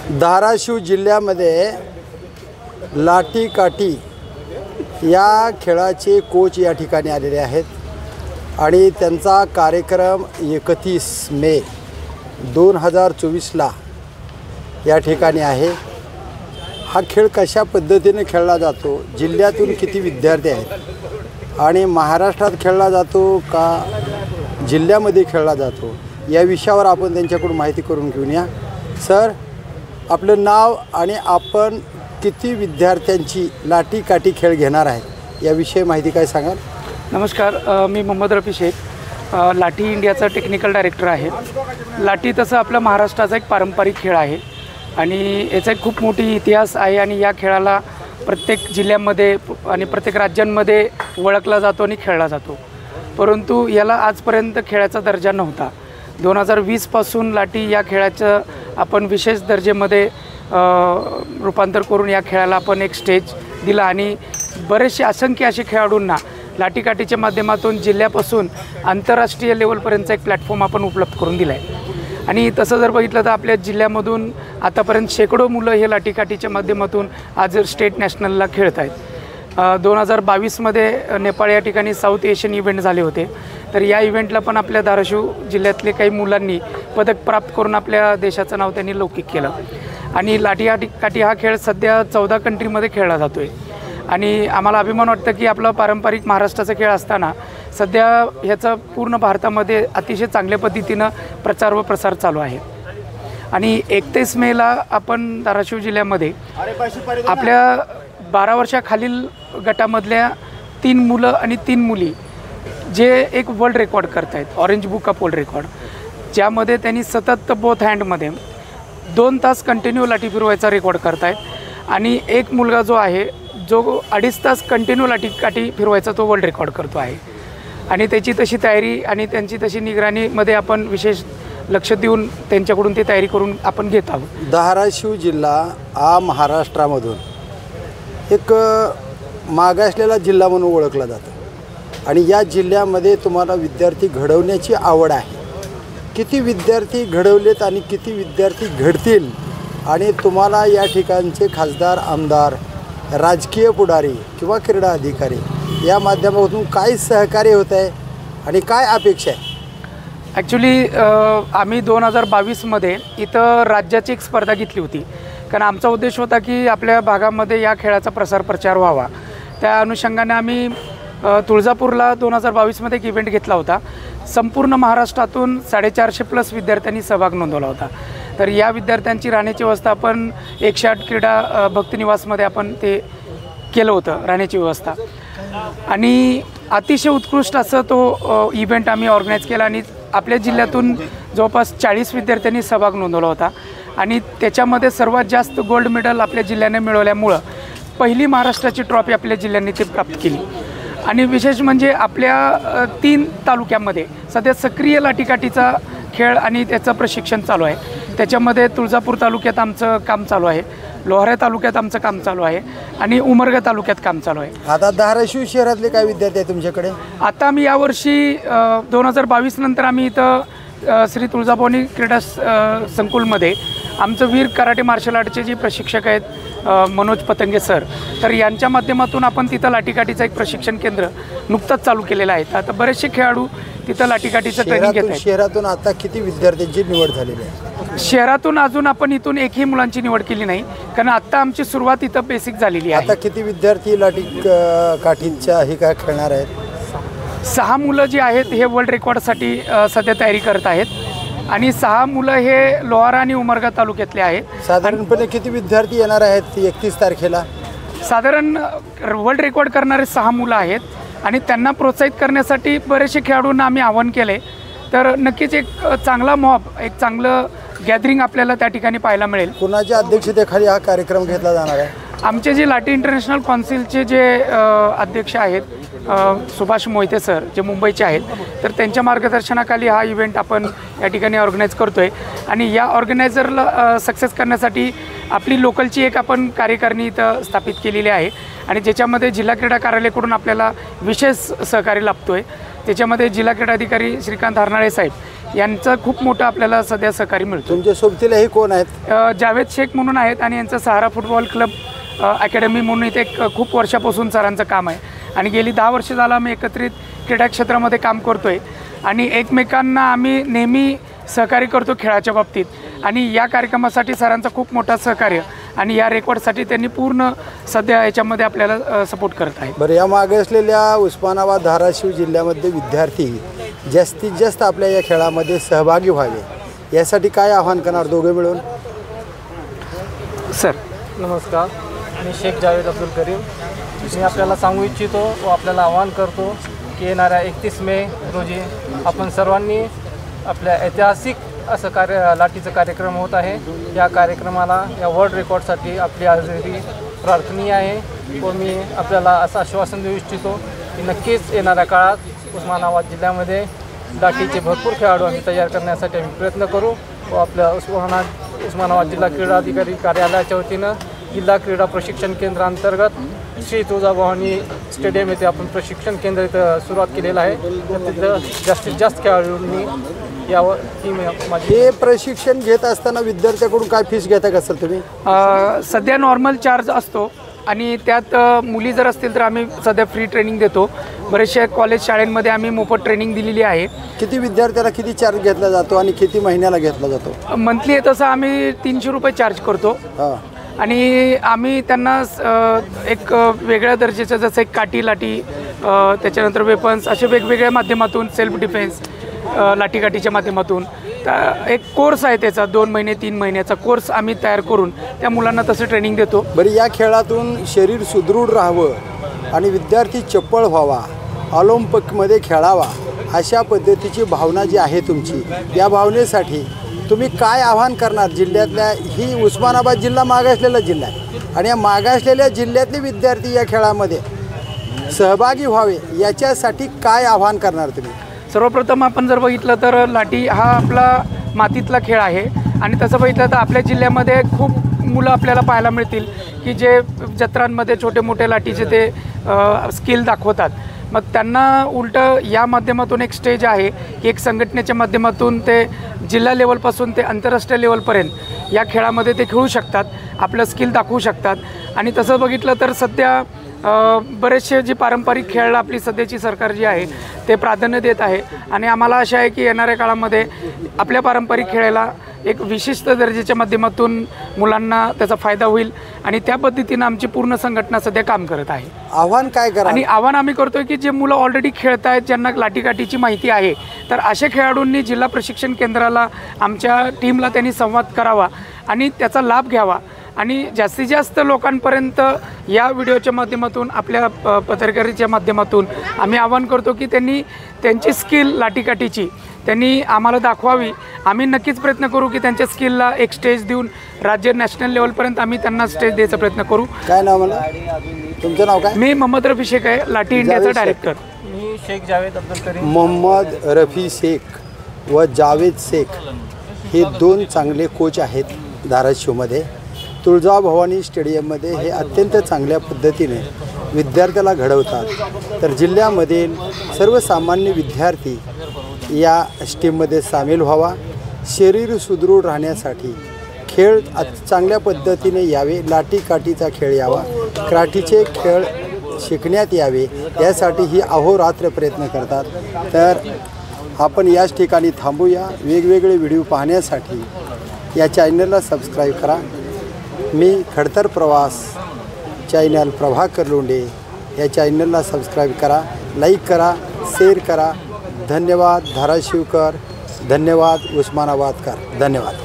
धाराशिव जिल्ह्यामध्ये लाठी काठी या खेळाचे कोच या ठिकाणी आलेले आहेत आणि त्यांचा कार्यक्रम 31 मे 2024ला या ठिकाणी आहे। हा खेळ कशा पद्धतीने खेळला जातो, जिल्ह्यातून किती विद्यार्थी आहेत आणि महाराष्ट्रात खेळला जातो का जिल्ह्यामध्ये खेळला जातो, या विषयावर आपण त्यांच्याकडून माहिती करून घेऊया। सर, आपलं नाव आणि आपण किती विद्यार्थ्यांची लाठी काठी खेळ घेणार आहे याविषयी माहिती काय सांगाल? नमस्कार, मी मोहम्मद रफी शेख, लाठी इंडियाचा टेक्निकल डायरेक्टर आहे। लाठी तसं आपलं महाराष्ट्राचा एक पारंपरिक खेळ आहे आणि याचा एक खूप मोठी इतिहास आहे आणि या खेळाला प्रत्येक जिल्ह्यामध्ये आणि प्रत्येक राज्यांमध्ये ओळखला जातो आणि खेळला जातो, परंतु याला आजपर्यंत खेळाचा दर्जा नव्हता। 2020 पासून लाठी या खेळाचं आपण विशेष दर्जेमध्ये रूपांतर करून या खेळाला आपण एक स्टेज दिला आणि बरेचसे असंख्य असे खेळाडूंना लाठीकाठीच्या माध्यमातून जिल्ह्यापासून आंतरराष्ट्रीय लेवलपर्यंतचा एक प्लॅटफॉर्म आपण उपलब्ध करून दिला आहे। आणि तसं जर बघितलं तर आपल्या जिल्ह्यामधून आतापर्यंत शेकडो मुलं हे लाठीकाठीच्या माध्यमातून आज स्टेट नॅशनलला खेळत आहेत। 2022मध्ये नेपाळ या ठिकाणी साऊथ एशियन इव्हेंट झाले होते, तर या इव्हेंटला पण आपल्या धाराशिव जिल्ह्यातले काही मुलांनी पदक प्राप्त करून आपल्या देशाचं नाव त्यांनी लौकिक केलं। आणि लाठीकाठी हा खेळ सध्या 14 कंट्रीमध्ये खेळला जातो आहे आणि आम्हाला अभिमान वाटतं की आपला पारंपरिक महाराष्ट्राचा खेळ असताना सध्या ह्याचा पूर्ण भारतामध्ये अतिशय चांगल्या पद्धतीनं प्रचार व प्रसार चालू आहे। आणि 31 मेला आपण धाराशिव जिल्ह्यामध्ये आपल्या 12 वर्षाखालील गटामधल्या 3 मुलं आणि 3 मुली जे एक वर्ल्ड रेकॉर्ड करत आहेत, orange book of world record, ज्यामध्ये त्यांनी सतत बोथ हँडमध्ये 2 तास कंटिन्यू लाठी फिरवायचा रेकॉर्ड करत आहेत आणि एक मुलगा जो आहे जो 2.5 तास कंटिन्यू लाठीकाठी फिरवायचा तो वर्ल्ड रेकॉर्ड करतो आहे। आणि त्याची तशी तयारी आणि त्यांची तशी निगराणीमध्ये आपण विशेष लक्ष देऊन त्यांच्याकडून ती तयारी करून आपण घेत आहोत। धाराशिव जिल्हा हा महाराष्ट्रामधून एक मागासलेला जिल्हा म्हणून ओळखला जातो आणि या जिल्ह्यामध्ये तुम्हाला विद्यार्थी घडवण्याची आवड आहे। किती विद्यार्थी घडवलेत आणि किती विद्यार्थी घडतील आणि तुम्हाला या ठिकाणचे खासदार, आमदार, राजकीय पुढारी किंवा क्रीडा अधिकारी या माध्यमातून काय सहकार्य होत आहे आणि काय अपेक्षा आहे? ॲक्च्युली आम्ही 2022मध्ये इथं राज्याची एक स्पर्धा घेतली होती, कारण आमचा उद्देश होता की आपल्या भागामध्ये या खेळाचा प्रसार प्रचार व्हावा। त्या अनुषंगाने आम्ही तुळजापूरला 2022मध्ये एक इव्हेंट घेतला होता। संपूर्ण महाराष्ट्रातून 450+ विद्यार्थ्यांनी सहभाग नोंदवला होता। तर या विद्यार्थ्यांची राहण्याची व्यवस्था आपण 108 क्रीडा भक्तिनिवासमध्ये आपण ते केलं होतं, राहण्याची व्यवस्था। आणि अतिशय उत्कृष्ट असं तो इव्हेंट आम्ही ऑर्गनाईज केला आणि आपल्या जिल्ह्यातून जवळपास 40 विद्यार्थ्यांनी सहभाग नोंदवला होता आणि त्याच्यामध्ये सर्वात जास्त गोल्ड मेडल आपल्या जिल्ह्याने मिळवल्यामुळं पहिली महाराष्ट्राची ट्रॉफी आपल्या जिल्ह्याने ती प्राप्त केली। आणि विशेष म्हणजे आपल्या 3 तालुक्यामध्ये सध्या सक्रिय लाठीकाठीचा खेळ आणि त्याचं प्रशिक्षण चालू आहे। त्याच्यामध्ये तुळजापूर तालुक्यात आमचं काम चालू आहे, लोहारा तालुक्यात आमचं काम चालू आहे आणि उमरगा तालुक्यात काम चालू आहे। आता धाराशिव शहरातले काय विद्यार्थी आहे तुमच्याकडे? आता आम्ही यावर्षी 2022 नंतर आम्ही इथं श्री तुळजाभवानी क्रीडा संकुलमध्ये आमचं वीर कराटे मार्शल आर्टचे जे प्रशिक्षक आहेत मनोज पतंगे सर, तर यांच्या माध्यमातून आपण तिथं लाठीकाठीचं एक प्रशिक्षण केंद्र नुकतंच चालू केलेलं आहे। आता बरेचसे खेळाडू तिथं लाठीकाठीचं ट्रेनिंग घेत आहेत। शहरातून आता किती विद्यार्थ्यांची निवड झालेली आहे? शहरातून अजून आपण इथून एकही मुलांची निवड केली नाही, कारण आत्ता आमची सुरुवात इथं बेसिक झालेली आहे। आता किती विद्यार्थी लाठी काठीच्या हे काय खेळणार आहेत? 6 मुलं जी आहेत हे वर्ल्ड रेकॉर्डसाठी सध्या तयारी करत आहेत आणि 6 मुलं हे लोहारा आणि उमरगा तालुक्यातले आहेत। साधारणपणे किती विद्यार्थी येणार आहेत 31 तारखेला? साधारण वर्ल्ड रेकॉर्ड करणारे 6 मुलं आहेत आणि त्यांना प्रोत्साहित करण्यासाठी बरेचसे खेळाडूंना आम्ही आवाहन केले, तर नक्कीच एक चांगला मॉब, एक चांगलं गॅदरिंग आपल्याला त्या ठिकाणी पाहायला मिळेल। कुणाच्या अध्यक्षतेखाली हा कार्यक्रम घेतला जाणार आहे? आमचे जे लाठी इंटरनॅशनल काउन्सिलचे जे अध्यक्ष आहेत सुभाष मोहिते सर, जे मुंबईचे आहेत, तर त्यांच्या मार्गदर्शनाखाली हा इव्हेंट आपण या ठिकाणी ऑर्गनाईज करतो आहे। आणि या ऑर्गनायझरला सक्सेस करण्यासाठी आपली लोकलची एक आपण कार्यकारिणी इथं स्थापित केलेली आहे आणि ज्याच्यामध्ये जिल्हा क्रीडा कार्यालयाकडून आपल्याला विशेष सहकार्य लाभतो आहे। त्याच्यामध्ये जिल्हा क्रीडा अधिकारी श्रीकांत हरनाळे साहेब यांचं खूप मोठं आपल्याला सध्या सहकार्य मिळतं. तुमच्या सोबतीलाही कोण आहेत? जावेद शेख म्हणून आहेत आणि यांचं सहारा फुटबॉल क्लब अकॅडमी म्हणून इथे खूप वर्षापासून सरांचं काम आहे आणि गेली 10 वर्ष झालं आम्ही एकत्रित क्रीडा क्षेत्रामध्ये काम करतो आहे आणि एकमेकांना आम्ही नेहमी सहकार्य करतो खेळाच्या बाबतीत. आणि या कार्यक्रमासाठी सरांचा खूप मोठा सहकार्य आणि या रेकॉर्डसाठी त्यांनी पूर्ण सध्या याच्यामध्ये आपल्याला सपोर्ट करत आहे. बरं, या मागे असलेल्या उस्मानाबाद धाराशिव जिल्ह्यामध्ये विद्यार्थी जास्तीत जास्त आपल्या या खेळामध्ये सहभागी व्हावे यासाठी काय आव्हान करणार दोघे मिळून? सर नमस्कार, मी शेख जावेद अब्दुल करीम. मी आपल्याला सांगू इच्छितो व आपल्याला आवाहन करतो की येणाऱ्या 31 मे रोजी आपण सर्वांनी आपल्या ऐतिहासिक असं लाठीचं कार्यक्रम होत आहे. या कार्यक्रमाला या वर्ल्ड रेकॉर्डसाठी आपली हजेरी प्रार्थनीय आहे व मी आपल्याला असं आश्वासन देऊ इच्छितो की नक्कीच येणाऱ्या काळात उस्मानाबाद जिल्ह्यामध्ये लाठीचे भरपूर खेळाडू आम्ही तयार करण्यासाठी आम्ही प्रयत्न करू व आपल्या उस्मानाबाद जिल्हा क्रीडा अधिकारी कार्यालयाच्या वतीनं जिल्हा क्रीडा प्रशिक्षण केंद्रांतर्गत श्री तुळजाभवानी स्टेडियम येथे आपण प्रशिक्षण केंद्र इथं सुरुवात केलेलं आहे. तिथं जास्तीत जास्त खेळाडूंनी यावर ही माझी. हे प्रशिक्षण घेत असताना विद्यार्थ्याकडून काय फीस घेता का सर तुम्ही? सध्या नॉर्मल चार्ज असतो आणि त्यात मुली जर असतील तर आम्ही सध्या फ्री ट्रेनिंग देतो. बरेचशा कॉलेज शाळेंमध्ये आम्ही मोफत ट्रेनिंग दिलेली आहे. किती विद्यार्थ्याला किती चार्ज घेतला जातो आणि किती महिन्याला घेतला जातो? मंथली आहे तसं आम्ही 300 रुपये चार्ज करतो हां. आणि आम्ही त्यांना एक वेगळ्या दर्जाचं जसं एक काठी लाठी त्याच्यानंतर वेपन्स असे वेगवेगळ्या माध्यमातून सेल्फ डिफेन्स लाठीकाठीच्या माध्यमातून एक कोर्स आहे त्याचा 2 महिने 3 महिन्याचा कोर्स आम्ही तयार करून त्या मुलांना तसं ट्रेनिंग देतो. बरं, या खेळातून शरीर सुदृढ राहावं आणि विद्यार्थी चप्पळ व्हावा, ऑलिम्पिकमध्ये खेळावा अशा पद्धतीची भावना जी आहे तुमची, या भावनेसाठी तुम्ही काय आव्हान करणार? जिल्ह्यातल्या ही उस्मानाबाद जिल्हा मागासलेला जिल्हा आहे आणि या मागासलेल्या जिल्ह्यातले विद्यार्थी या खेळामध्ये सहभागी व्हावे याच्यासाठी काय आव्हान करणार तुम्ही? सर्वप्रथम आपण जर बघितलं तर लाठी हा आपला मातीतला खेळ आहे आणि तसं बघितलं तर आपल्या जिल्ह्यामध्ये खूप मुलं आपल्याला पाहायला मिळतील की जे जत्रांमध्ये छोटे मोठे लाठीचे ते स्किल दाखवतात. मग त्यांना उलटं या माध्यमातून एक स्टेज आहे की एक संघटनेच्या माध्यमातून ते जिल्हा लेवलपासून ते आंतरराष्ट्रीय लेवलपर्यंत या खेळामध्ये ते खेळू शकतात, आपलं स्किल दाखवू शकतात. आणि तसं बघितलं तर सध्या बरेचसे जे पारंपरिक खेळाला आपली सध्याची सरकार जी आहे ते प्राधान्य देत आहे आणि आम्हाला आशा आहे की येणाऱ्या काळामध्ये आपल्या पारंपरिक खेळाला एक विशिष्ट दर्जाच्या माध्यमातून मुलांना त्याचा फायदा होईल आणि त्या पद्धतीनं आमची पूर्ण संघटना सध्या काम करत आहे. आव्हान काय करा? आणि आव्हान आम्ही करतोय की जे मुलं ऑलरेडी खेळत आहेत, ज्यांना लाठीकाठीची माहिती आहे, तर अशा खेळाडूंनी जिल्हा प्रशिक्षण केंद्राला आमच्या टीमला त्यांनी संवाद करावा आणि त्याचा लाभ घ्यावा आणि जास्तीत जास्त लोकांपर्यंत या व्हिडिओच्या माध्यमातून आपल्या पत्रकारितेच्या माध्यमातून आम्ही आवाहन करतो की त्यांनी त्यांची स्किल लाठीकाठीची त्यांनी आम्हाला दाखवावी. आम्ही नक्कीच प्रयत्न करू की त्यांच्या स्किलला एक स्टेज देऊन राज्य नॅशनल लेवलपर्यंत आम्ही त्यांना स्टेज द्यायचा प्रयत्न करू. काय नाव मला? तुमचं नाव काय? मी मोहम्मद रफी शेख आहे, लाठी इंडियाचा डायरेक्टर. मी शेख जावेद अब्दुल करीम. मोहम्मद रफी शेख व जावेद शेख हे 2 चांगले कोच आहेत धाराशिवमध्ये. तुळजाभवानी स्टेडियममध्ये हे अत्यंत चांगल्या पद्धतीने विद्यार्थ्याला घडवतात. तर जिल्ह्यामधील सर्वसामान्य विद्यार्थी या स्टीममध्ये सामील व्हावा, शरीर सुदृढ राहण्यासाठी खेळ चांगल्या पद्धतीने यावे, लाठीकाठीचा खेळ यावा, काठीचे खेळ शिकण्यात यावे यासाठी ही अहोरात्र प्रयत्न करतात. तर आपण याच ठिकाणी थांबूया. वेगवेगळे व्हिडिओ पाहण्यासाठी या चॅनलला सबस्क्राईब करा. मी खडतर प्रवास चॅनल प्रभाकर लोंढे या चॅनलला सबस्क्राईब करा, लाईक करा, शेअर करा. धन्यवाद धाराशिवकर, धन्यवाद उस्मानाबादकर, धन्यवाद.